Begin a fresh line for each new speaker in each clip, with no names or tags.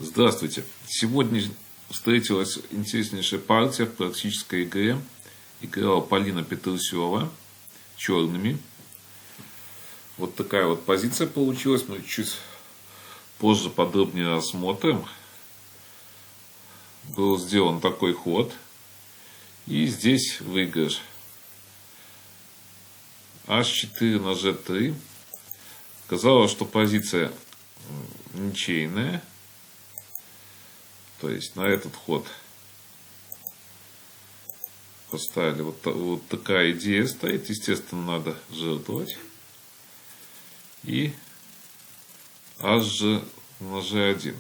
Здравствуйте! Сегодня встретилась интереснейшая партия в практической игре. Играла Полина Петрусева черными. Вот такая вот позиция получилась. Мы чуть позже подробнее рассмотрим. Был сделан такой ход. И здесь выигрыш. H4 на G3. Казалось, что позиция ничейная. То есть на этот ход поставили. Вот такая идея стоит. Естественно, надо жертвовать. И H на G1.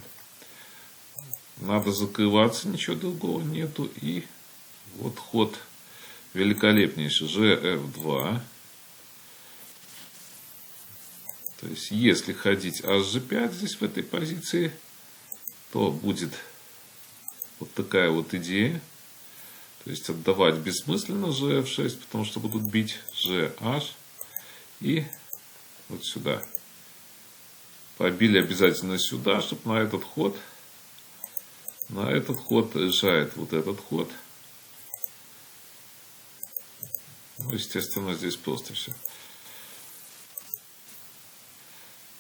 Надо закрываться, ничего другого нету. И вот ход великолепнейший. GF2. То есть, если ходить HG5 здесь в этой позиции, то будет вот такая вот идея. То есть, отдавать бессмысленно GF6, потому что будут бить GH. И вот сюда. Побили обязательно сюда, чтобы на этот ход решает вот этот ход. Ну, естественно, здесь просто все.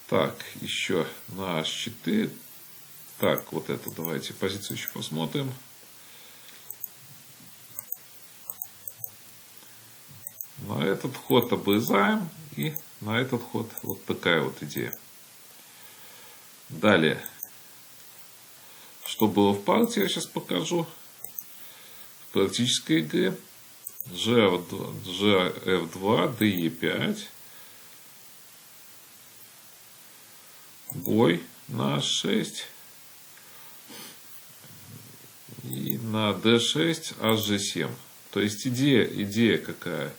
Так, еще на H4. Так, вот эту давайте позицию еще посмотрим. На этот ход обрезаем. И на этот ход вот такая вот идея. Далее. Что было в партии, я сейчас покажу. В практической игре. GF2, DE5. Бой на H6. И на D6, HG7. То есть идея какая.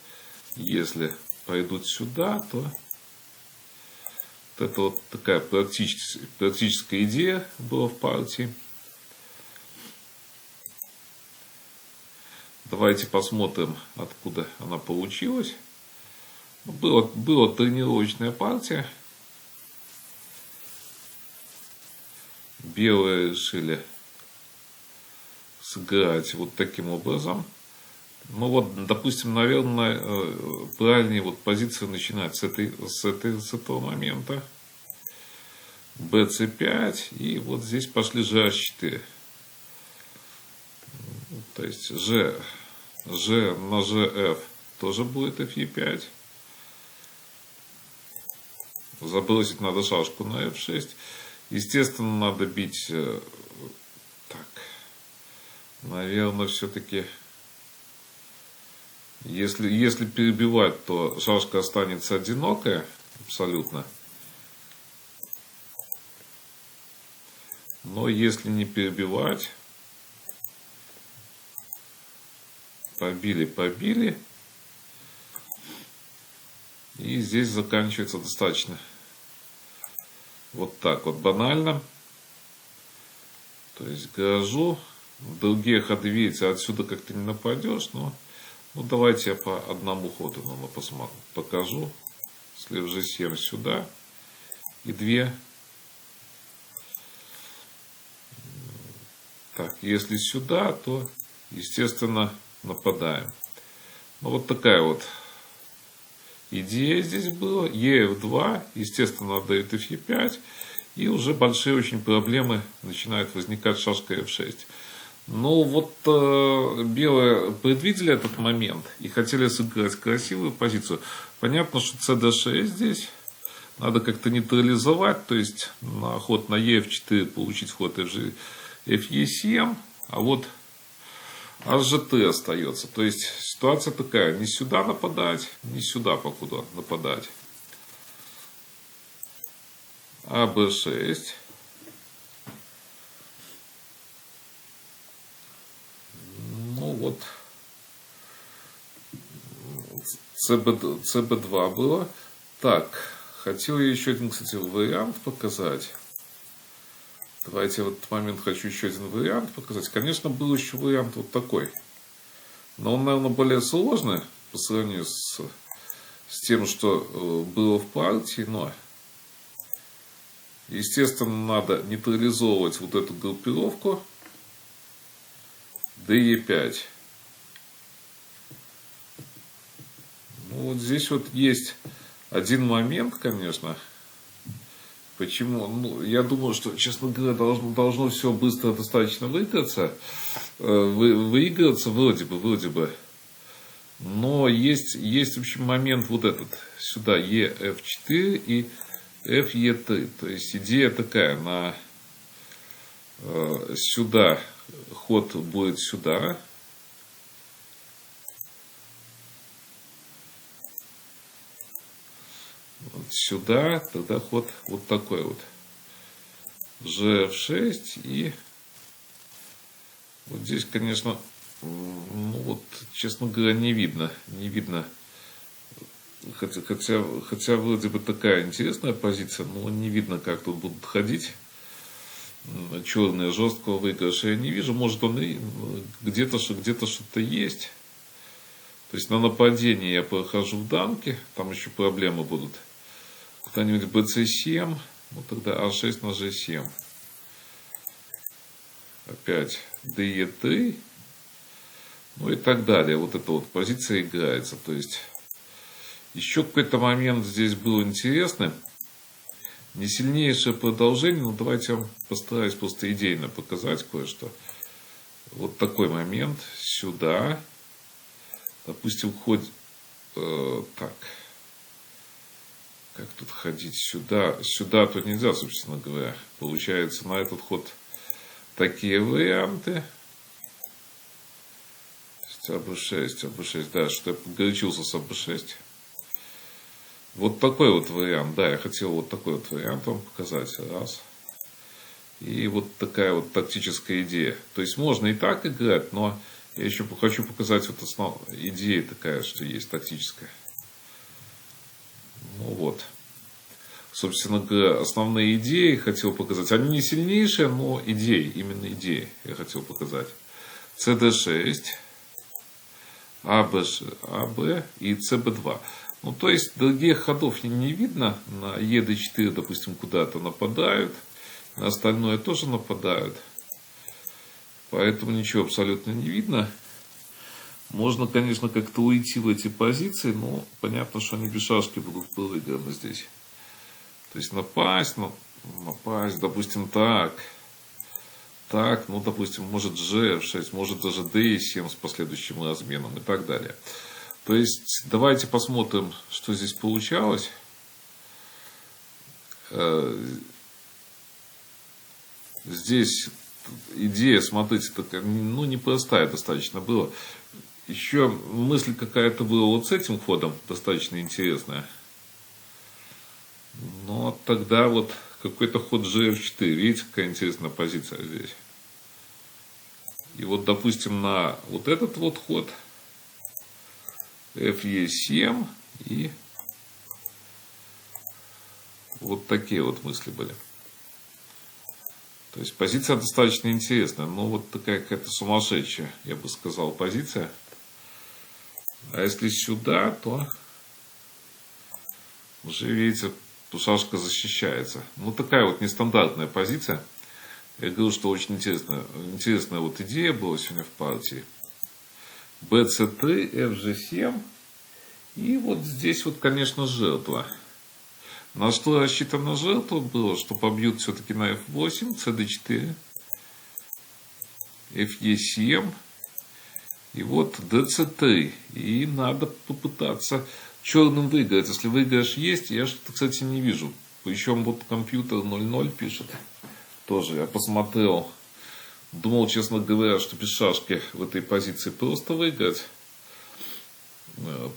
Если пойдут сюда, то вот это вот такая практическая идея была в партии. Давайте посмотрим, откуда она получилась. Была тренировочная партия. Белые решили сыграть вот таким образом. Ну вот, допустим, наверное, правильнее вот позиция начинать с этого момента. BC5 и вот здесь пошли GH4. То есть G на GF тоже будет FE5. Забросить надо шашку на F6. Естественно, надо бить так. Наверное, все-таки, если перебивать, то шашка останется одинокая абсолютно. Но если не перебивать, побили. И здесь заканчивается достаточно вот так вот банально. То есть гаражу. Другие ходы, видите, отсюда как-то не нападешь. Но ну, давайте я по одному ходу покажу. Слив G7 сюда. И две. Так, если сюда, то, естественно, нападаем. Ну, вот такая вот идея здесь была. EF2, естественно, отдает FE5. И уже большие очень проблемы начинают возникать с шашкой F6. Ну, вот белые предвидели этот момент и хотели сыграть красивую позицию. Понятно, что CD6 здесь надо как-то нейтрализовать. То есть, на ход на EF4 получить ход FE7. А вот HGT остается. То есть, ситуация такая. Не сюда нападать, не сюда покуда нападать. А B6. Ну вот. CB2 было. Так. Хотел я еще один, кстати, вариант показать. Давайте в этот момент хочу еще один вариант показать. Конечно, был еще вариант вот такой. Но он, наверное, более сложный по сравнению с тем, что было в партии. Но Естественно, надо нейтрализовывать вот эту группировку DE5. Ну, вот здесь вот есть один момент, конечно. Почему? Ну, я думаю, что, честно говоря, должно все быстро достаточно выиграться. Выиграться вроде бы. Но есть в общем, момент вот этот. Сюда EF4 и FE3. То есть идея такая. Сюда ход будет сюда. Вот сюда, тогда ход вот такой вот. GF6 и вот здесь, конечно, ну вот, честно говоря, не видно. Хотя вроде бы такая интересная позиция, но не видно, как тут будут ходить. Черные жесткого выигрыша я не вижу. Может, он и где-то что-то есть. То есть на нападение я прохожу в дамке, там еще проблемы будут. Куда-нибудь BC7, ну тогда А6 на G7. Опять DE3. Ну и так далее. Вот эта вот позиция играется. То есть еще какой-то момент здесь был интересный. Не сильнейшее продолжение, но давайте я вам постараюсь просто идейно показать кое-что. Вот такой момент. Сюда. Допустим, ход... так. Как тут ходить? Сюда. Сюда-то нельзя, собственно говоря. Получается, на этот ход такие варианты. АБ6, да, что я погорячился с АБ6. Вот такой вот вариант, да, я хотел вот такой вот вариант вам показать, раз. И вот такая вот тактическая идея. То есть можно и так играть, но я еще хочу показать вот основная идея такая, что есть тактическая. Ну вот. Собственно говоря, основные идеи хотел показать. Они не сильнейшие, но идеи, именно идеи я хотел показать. CD6. АБ и ЦБ2. Ну, то есть, других ходов не видно. На ЕД4, допустим, куда-то нападают. На остальное тоже нападают. Поэтому ничего абсолютно не видно. Можно, конечно, как-то уйти в эти позиции, но понятно, что они без шашки будут проиграны здесь. То есть, напасть, допустим, так, ну, допустим, может G6, может даже D7 с последующим разменом и так далее. То есть, давайте посмотрим, что здесь получалось. Здесь идея, смотрите, такая, ну, непростая достаточно была. Еще мысль какая-то была вот с этим ходом, достаточно интересная. Но тогда вот какой-то ход GF4. Видите, какая интересная позиция здесь. И вот, допустим, на вот этот вот ход FE7 и вот такие вот мысли были. То есть позиция достаточно интересная, но вот такая какая-то сумасшедшая, я бы сказал, позиция. А если сюда, то уже, видите, шашка защищается. Ну, такая вот нестандартная позиция. Я говорю, что очень интересная вот идея была сегодня в партии. BC3, FG7. И вот здесь вот, конечно, жертва. На что рассчитана жертва было, что побьют все-таки на F8, CD4, FE7. И вот DC3. И надо попытаться черным выиграть. Если выигрыш есть, я что-то, кстати, не вижу. Причем вот компьютер 0,0 пишет. Тоже я посмотрел. Думал, честно говоря, что без шашки в этой позиции просто выиграть.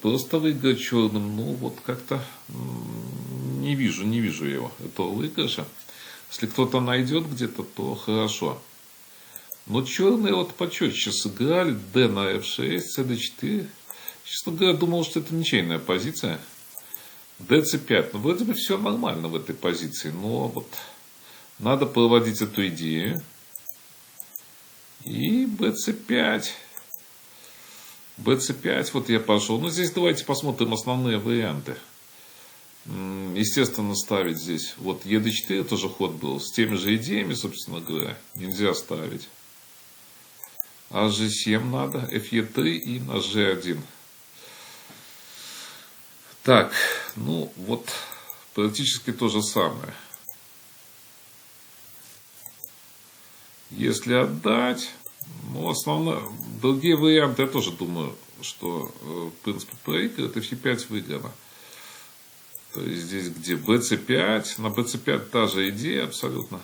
Просто выиграть черным. Ну, вот как-то не вижу его, этого выигрыша. Если кто-то найдет где-то, то хорошо. Но черные вот почетче сыграли. D на F6, CD4. Честно говоря, думал, что это ничейная позиция. DC5. Ну, вроде бы все нормально в этой позиции. Но вот надо проводить эту идею. И BC5. BC5 вот я пошел. Ну, здесь давайте посмотрим основные варианты. Естественно, ставить здесь. Вот ЕД4 тоже ход был. С теми же идеями, собственно говоря, нельзя ставить. А G7 надо, FE3 и на G1. Так, ну вот практически то же самое. Если отдать, ну, основно, другие варианты, я тоже думаю, что, в принципе, проигрывает, FE5 выиграно. То есть здесь где BC5, на BC5 та же идея абсолютно,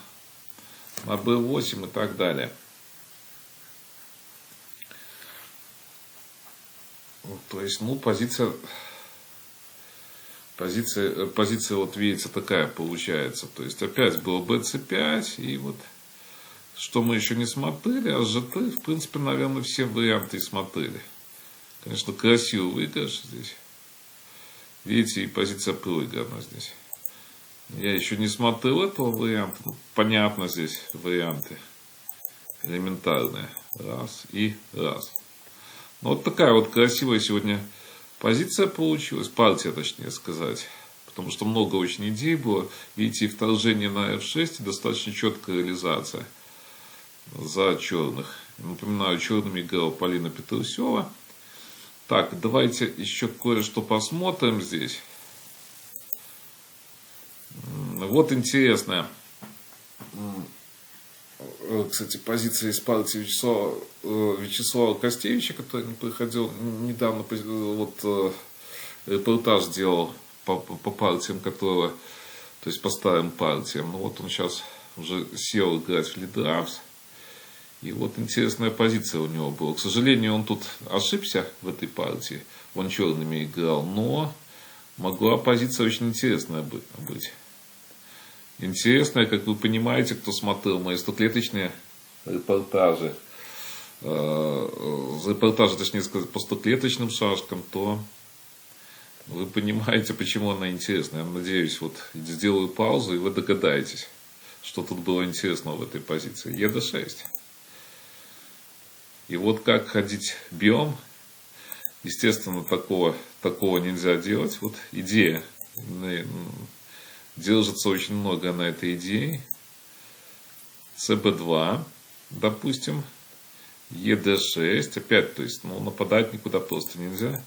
на B8 и так далее. То есть, ну, позиция вот видите такая получается. То есть опять было BC5 и вот что мы еще не смотрели, а GT, в принципе, наверное, все варианты и смотрели. Конечно, красивый выигрыш здесь. Видите, и позиция проиграна здесь. Я еще не смотрел этого варианта. Ну, понятно, здесь варианты элементарные. Раз и раз. Ну, вот такая вот красивая сегодня позиция получилась. Партия, точнее сказать. Потому что много очень идей было. Видите, и вторжение на F6, и достаточно четкая реализация за черных. Напоминаю, черными играла Полина Петрусева. Так, давайте еще кое-что посмотрим здесь. Вот интересная, кстати, позиция из партии Вячеслава Костевича, который не приходил недавно, вот репортаж делал по партиям, которого, то есть по старым партиям. Ну вот он сейчас уже сел играть в лидрафс. И вот интересная позиция у него была. К сожалению, он тут ошибся в этой партии. Он черными играл. Но могла позиция очень интересная быть. Интересная, как вы понимаете, кто смотрел мои 100-клеточные репортажи. Репортажи, точнее сказать, по 100-клеточным шашкам, то вы понимаете, почему она интересная. Я надеюсь, вот сделаю паузу, и вы догадаетесь, что тут было интересного в этой позиции. ЕД6. И вот как ходить биом, естественно, такого нельзя делать. Вот идея, держится очень много на этой идее. CB2, допустим, ED6, опять, то есть, ну, нападать никуда просто нельзя.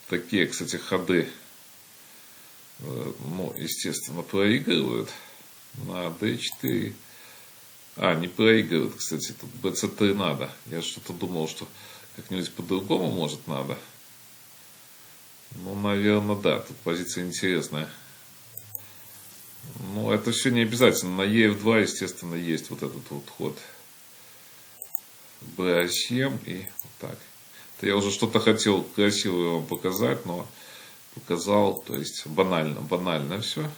Такие, кстати, ходы, ну, естественно, проигрывают на D4. Не проигрывают, кстати, тут BC3 надо. Я что-то думал, что как-нибудь по-другому, может, надо. Ну, наверное, да, тут позиция интересная. Ну, это все не обязательно. На EF2, естественно, есть вот этот вот ход. BA7 и вот так. Это я уже что-то хотел красивое вам показать, но показал, то есть банально все.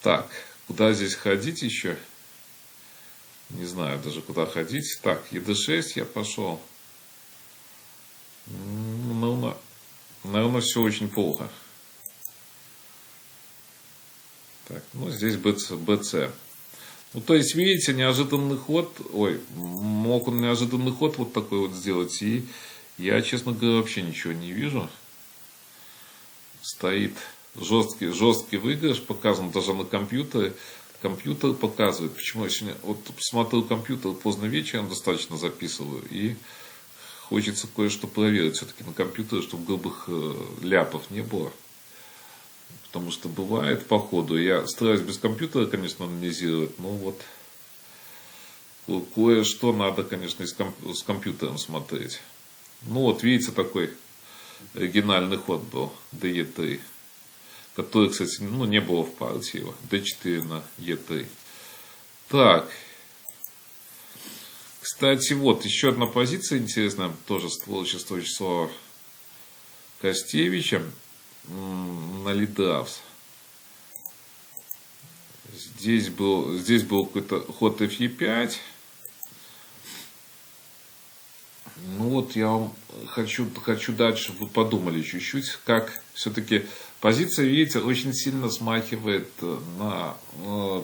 Так, куда здесь ходить еще? Не знаю даже, куда ходить. Так, ED6 я пошел. Ну, наверное, все очень плохо. Так, ну, здесь BC. Ну, то есть, видите, неожиданный ход. Мог он неожиданный ход вот такой вот сделать. И я, честно говоря, вообще ничего не вижу. Стоит жесткий выигрыш, показан даже на компьютере. Компьютер показывает, почему я сегодня вот смотрел компьютер поздно вечером, достаточно записываю, и хочется кое-что проверить все-таки на компьютере, чтобы грубых ляпов не было. Потому что бывает по ходу. Я стараюсь без компьютера, конечно, анализировать, но вот кое-что надо, конечно, с компьютером смотреть. Ну вот, видите, такой оригинальный ход был, DE3. Который, кстати, ну, не было в партии его. D4 на E3. Так. Кстати, вот еще одна позиция интересная. Тоже творчество Вячеслава Костевича на лидрафс. Здесь был какой-то ход FE5. Ну вот я вам хочу дать, чтобы вы подумали чуть-чуть, как все-таки позиция, видите, очень сильно смахивает на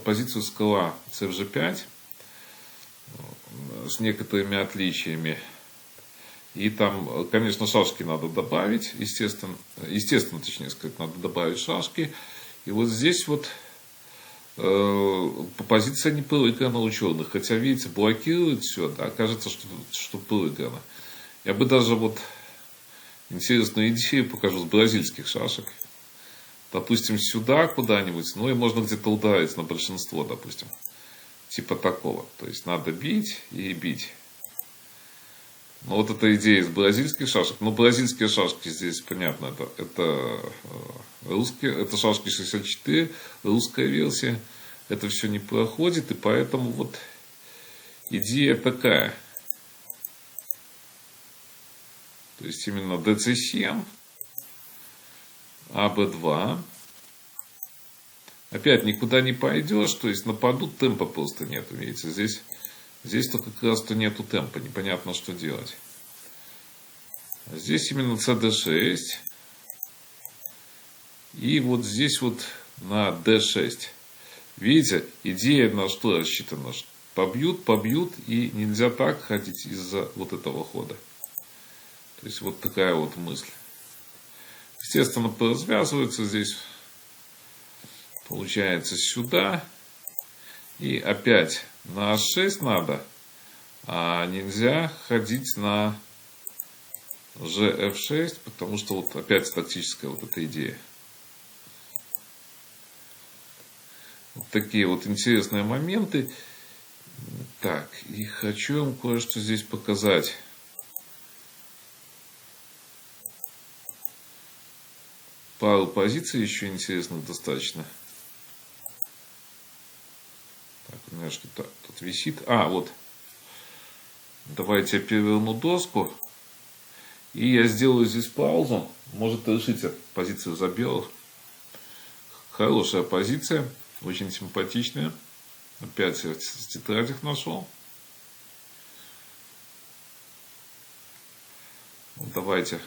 позицию скала CFG5 с некоторыми отличиями. И там, конечно, шашки надо добавить, естественно, точнее сказать, надо добавить шашки. И вот здесь вот позиция не пылыгана у черных. Хотя, видите, блокирует все, да, кажется, что пылыгана. Я бы даже вот интересную идею покажу с бразильских шашек. Допустим, сюда куда-нибудь, ну и можно где-то ударить на большинство, допустим. Типа такого. То есть надо бить и бить. Ну вот эта идея из бразильских шашек. Но бразильские шашки здесь, понятно, это русские, это шашки 64, русская версия. Это все не проходит, и поэтому вот идея такая. То есть именно DC7, АБ2. Опять никуда не пойдешь, то есть нападут, темпа просто нету, видите, здесь-то как раз-то нету темпа, непонятно, что делать. Здесь именно CD6. И вот здесь вот на D6. Видите, идея на что рассчитана? Побьют, и нельзя так ходить из-за вот этого хода. То есть вот такая вот мысль. Естественно, поразвязывается здесь. Получается сюда. И опять на А6 надо. А нельзя ходить на GF6, потому что вот опять тактическая вот эта идея. Вот такие вот интересные моменты. Так, и хочу вам кое-что здесь показать. Пару позиций еще интересных достаточно. Так, у меня что-то тут висит. А, вот. Давайте я переверну доску. И я сделаю здесь паузу. Может, решите позицию за белых. Хорошая позиция. Очень симпатичная. Опять я в тетрадях нашел. Вот давайте.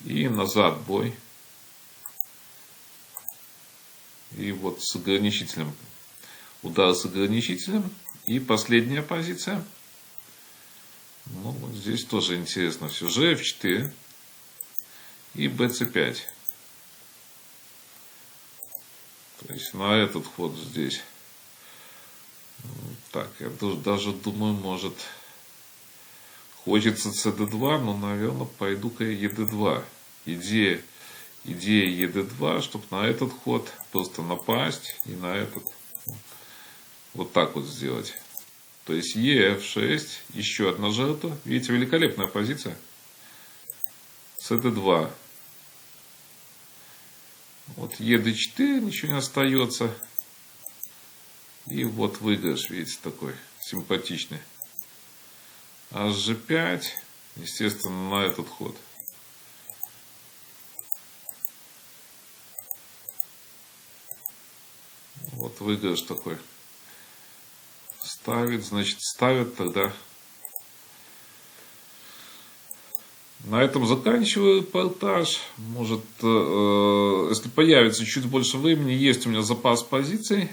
И назад бой. И вот с ограничителем. Удар с ограничителем. И последняя позиция. Ну, вот здесь тоже интересно все. GF4 и BC5. То есть на этот ход здесь. Так, я даже думаю, может, хочется CD2, но, наверное, пойду-ка ED2. Идея ED2, чтобы на этот ход просто напасть и на этот вот так вот сделать. То есть EF6, еще одна жертва. Видите, великолепная позиция. CD2. Вот ED4, ничего не остается. И вот выигрыш, видите, такой симпатичный. HG5, естественно, на этот ход. Вот выигрыш такой. Ставит, значит, ставят тогда. На этом заканчиваю репортаж. Может, если появится чуть больше времени, есть у меня запас позиций.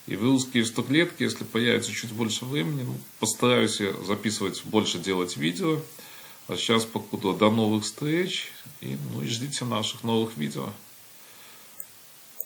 И в русские в 100 клетки, если появится чуть больше времени, ну, постараюсь я записывать, больше делать видео. А сейчас покуда до новых встреч. И, ну, и ждите наших новых видео.